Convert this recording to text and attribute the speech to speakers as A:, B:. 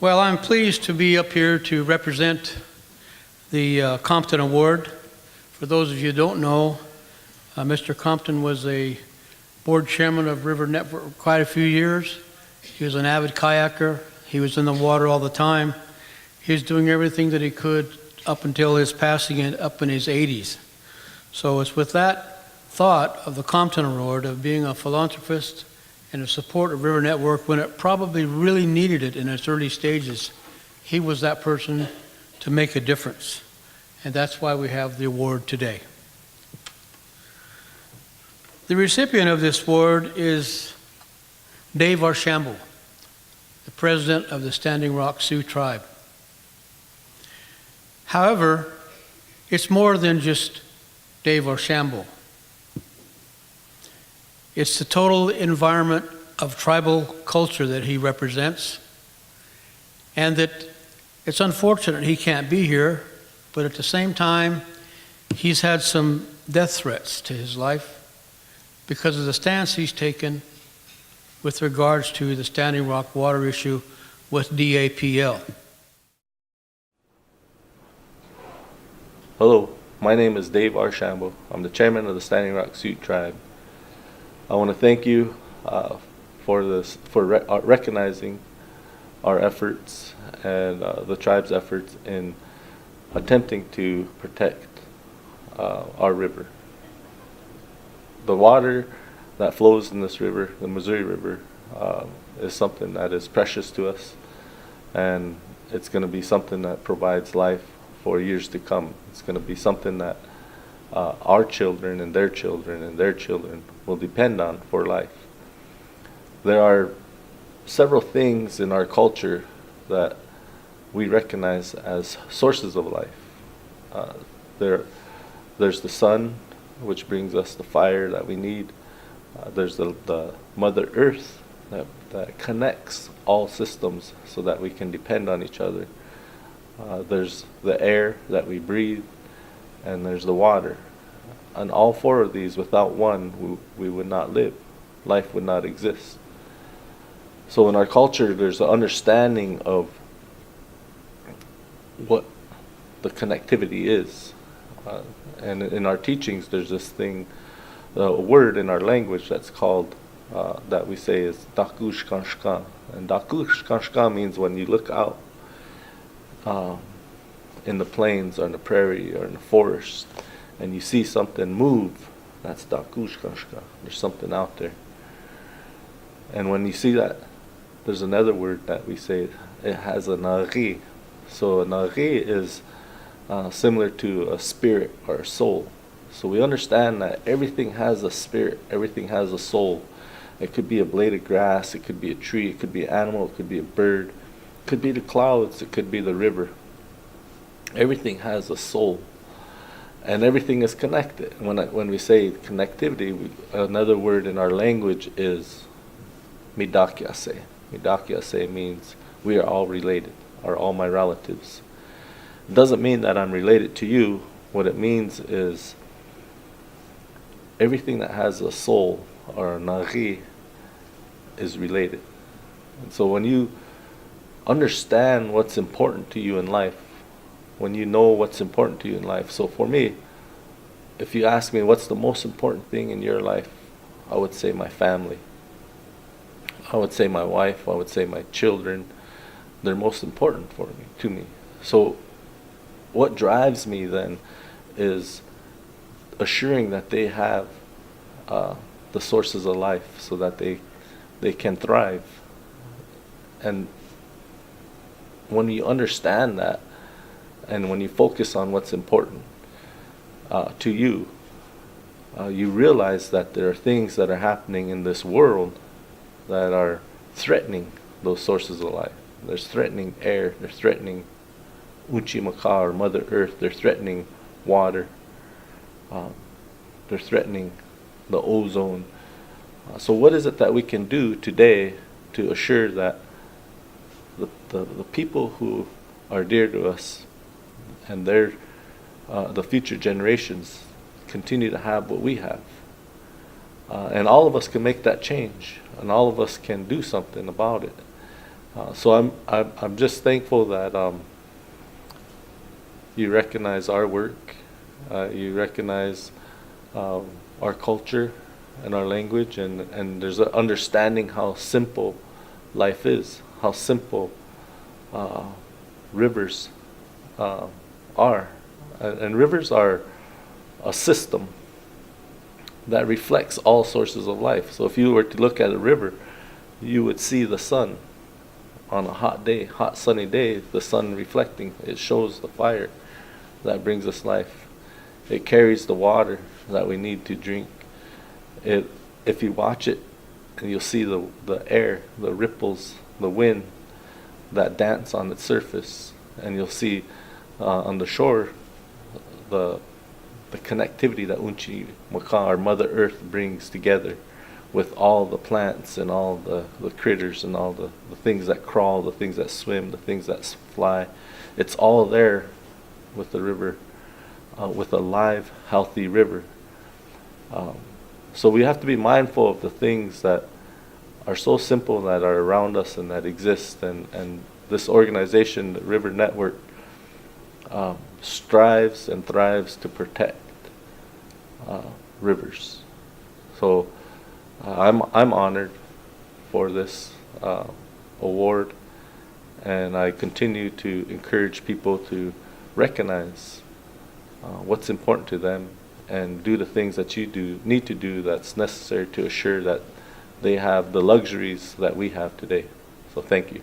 A: Well, I'm pleased to be up here to represent the Compton Award. For those of you who don't know, Mr. Compton was a board chairman of River Network for quite a few years. He was an avid kayaker. He was in the water all the time. He was doing everything that he could up until his passing up in his 80s. So it's with that thought of the Compton Award, of being a philanthropist and a support of River Network when it probably really needed it in its early stages. He was that person to make a difference. And that's why we have the award today. The recipient of this award is Dave Archambault, the president of the Standing Rock Sioux tribe. However, it's more than just Dave Archambault. It's the total environment of tribal culture that he represents, and that it's unfortunate he can't be here, but at the same time, he's had some death threats to his life because of the stance he's taken with regards to the Standing Rock water issue with DAPL.
B: Hello, my name is Dave Archambault. I'm the chairman of the Standing Rock Sioux tribe. I want to thank you for recognizing our efforts and the tribe's efforts in attempting to protect our river. The water that flows in this river, the Missouri River, is something that is precious to us, and it's going to be something that provides life for years to come. It's going to be something that our children and their children and their children will depend on for life. There are several things in our culture that we recognize as sources of life. There's the sun, which brings us the fire that we need. There's the Mother Earth that connects all systems so that we can depend on each other. There's the air that we breathe, and there's the water. And all four of these, without one, we would not live. Life would not exist. So in our culture, there's an understanding of what the connectivity is. And in our teachings, there's this thing, a word in our language that's called, that we say is dakush kanshka. And dakush kanshka means when you look out in the plains or in the prairie or in the forest and you see something move, that's dakush kanshka. There's something out there. And when you see that, there's another word that we say, it has a nari. So a nari is similar to a spirit or a soul. So we understand that everything has a spirit, everything has a soul. It could be a blade of grass, it could be a tree, it could be an animal, it could be a bird, it could be the clouds, it could be the river. Everything has a soul, and everything is connected. When we say connectivity, another word in our language is midakyase. Midakyase means we are all related, are all my relatives. It doesn't mean that I'm related to you. What it means is everything that has a soul or a nari is related. And so when you understand what's important to you in life, when you know what's important to you in life. So for me, if you ask me what's the most important thing in your life, I would say my family. I would say my wife, I would say my children. They're most important to me. So what drives me then is assuring that they have the sources of life so that they can thrive. And when you understand that, and when you focus on what's important to you, you realize that there are things that are happening in this world that are threatening those sources of life. There's threatening air, they're threatening Uchimaka or Mother Earth, they're threatening water, they're threatening the ozone. So what is it that we can do today to assure that the people who are dear to us and the future generations continue to have what we have? And all of us can make that change, and all of us can do something about it. So I'm just thankful that you recognize our work, you recognize our culture and our language, and there's an understanding how simple life is, how simple rivers are. And rivers are a system that reflects all sources of life. So if you were to look at a river, you would see the sun on a hot day, hot sunny day, the sun reflecting. It shows the fire that brings us life. It carries the water that we need to drink. If you watch it, and you'll see the air, the ripples, the wind that dance on its surface, and you'll see on the shore the connectivity that Unchi Maka, our Mother Earth, brings together with all the plants and all the critters and all the things that crawl, the things that swim, the things that fly. It's all there with the river, with a live, healthy river. So we have to be mindful of the things that are so simple that are around us and that exist. And this organization, the River Network, strives and thrives to protect rivers. So I'm honored for this award, and I continue to encourage people to recognize what's important to them and do the things that you need to do that's necessary to assure that they have the luxuries that we have today. So thank you.